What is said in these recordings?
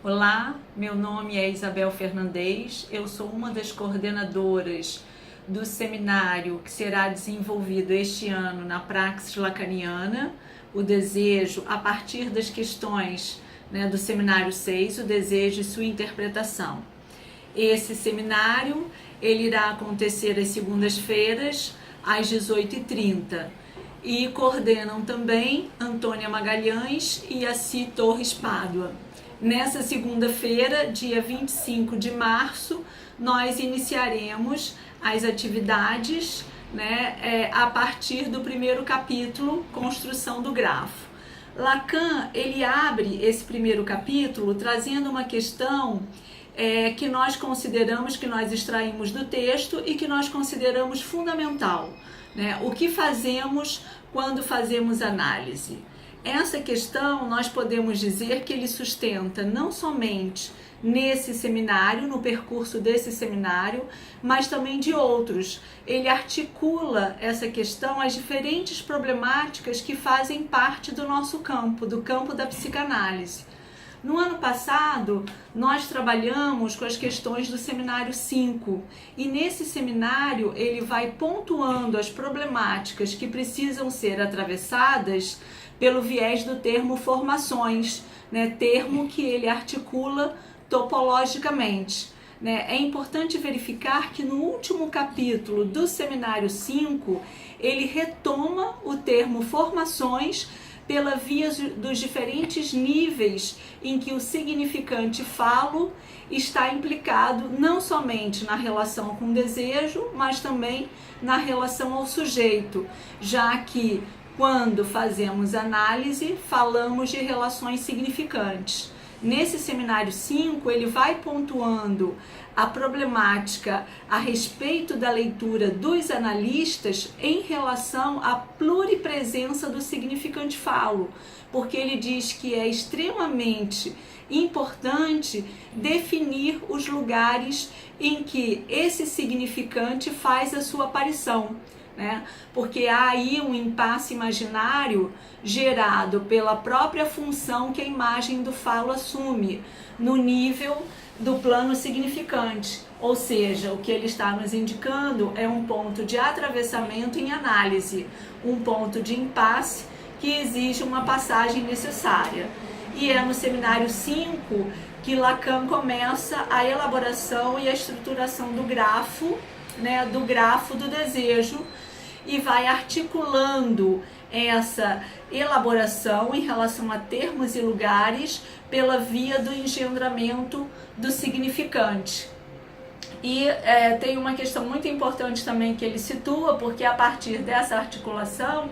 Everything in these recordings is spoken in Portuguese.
Olá, meu nome é Isabel Fernandes, eu sou uma das coordenadoras do seminário que será desenvolvido este ano na Praxis Lacaniana, o desejo a partir das questões do seminário 6, o desejo e sua interpretação. Esse seminário ele irá acontecer às segundas-feiras, às 18h30. E coordenam também Antônia Magalhães e Assi Torres Pádua. Nessa segunda-feira, dia 25 de março, nós iniciaremos as atividades a partir do primeiro capítulo, Construção do Grafo. Lacan ele abre esse primeiro capítulo trazendo uma questão que nós consideramos, que nós extraímos do texto e que nós consideramos fundamental. O que fazemos quando fazemos análise? Essa questão nós podemos dizer que ele sustenta não somente nesse seminário, no percurso desse seminário, mas também de outros. Ele articula essa questão às diferentes problemáticas que fazem parte do nosso campo, do campo da psicanálise. No ano passado, nós trabalhamos com as questões do seminário 5 e nesse seminário ele vai pontuando as problemáticas que precisam ser atravessadas pelo viés do termo formações, termo que ele articula topologicamente. É importante verificar que no último capítulo do seminário 5, ele retoma o termo formações pela via dos diferentes níveis em que o significante falo está implicado não somente na relação com o desejo, mas também na relação ao sujeito, já que quando fazemos análise, falamos de relações significantes. Nesse seminário 5, ele vai pontuando a problemática a respeito da leitura dos analistas em relação à pluripresença do significante falo, porque ele diz que é extremamente importante definir os lugares em que esse significante faz a sua aparição. Porque há aí um impasse imaginário gerado pela própria função que a imagem do falo assume no nível do plano significante, ou seja, o que ele está nos indicando é um ponto de atravessamento em análise, um ponto de impasse que exige uma passagem necessária. E é no seminário 5 que Lacan começa a elaboração e a estruturação do grafo do desejo, e vai articulando essa elaboração em relação a termos e lugares pela via do engendramento do significante. E tem uma questão muito importante também que ele situa, porque a partir dessa articulação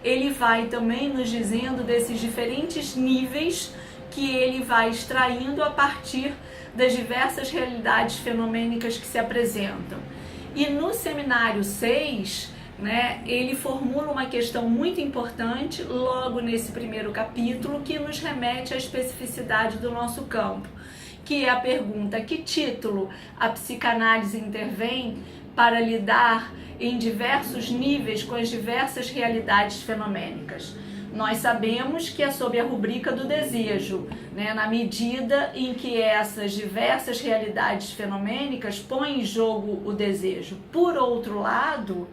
ele vai também nos dizendo desses diferentes níveis que ele vai extraindo a partir das diversas realidades fenomênicas que se apresentam. E no seminário 6, ele formula uma questão muito importante logo nesse primeiro capítulo, que nos remete à especificidade do nosso campo, que é a pergunta: que título a psicanálise intervém para lidar em diversos níveis com as diversas realidades fenomênicas? Nós sabemos que é sob a rubrica do desejo, na medida em que essas diversas realidades fenomênicas põem em jogo o desejo. Por outro lado,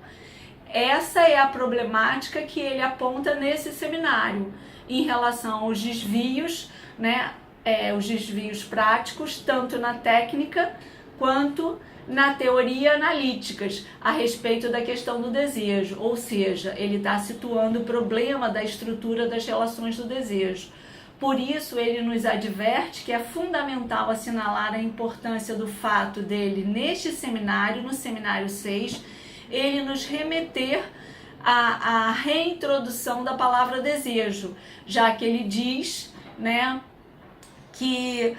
essa é a problemática que ele aponta nesse seminário em relação aos desvios, os desvios práticos, tanto na técnica quanto na teoria analíticas a respeito da questão do desejo, ou seja, ele está situando o problema da estrutura das relações do desejo. Por isso, ele nos adverte que é fundamental assinalar a importância do fato dele, neste seminário, no seminário 6, ele nos remeter à reintrodução da palavra desejo, já que ele diz que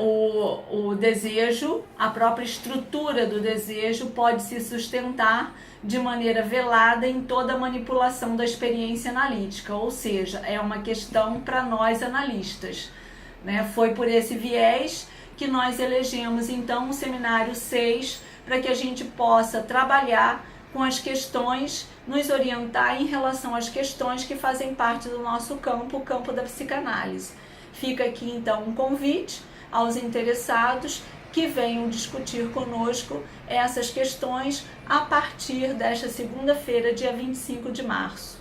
o desejo, a própria estrutura do desejo pode se sustentar de maneira velada em toda a manipulação da experiência analítica, ou seja, é uma questão para nós analistas. Foi por esse viés que nós elegemos então o seminário 6, para que a gente possa trabalhar com as questões, nos orientar em relação às questões que fazem parte do nosso campo, o campo da psicanálise. Fica aqui então um convite aos interessados que venham discutir conosco essas questões a partir desta segunda-feira, dia 25 de março.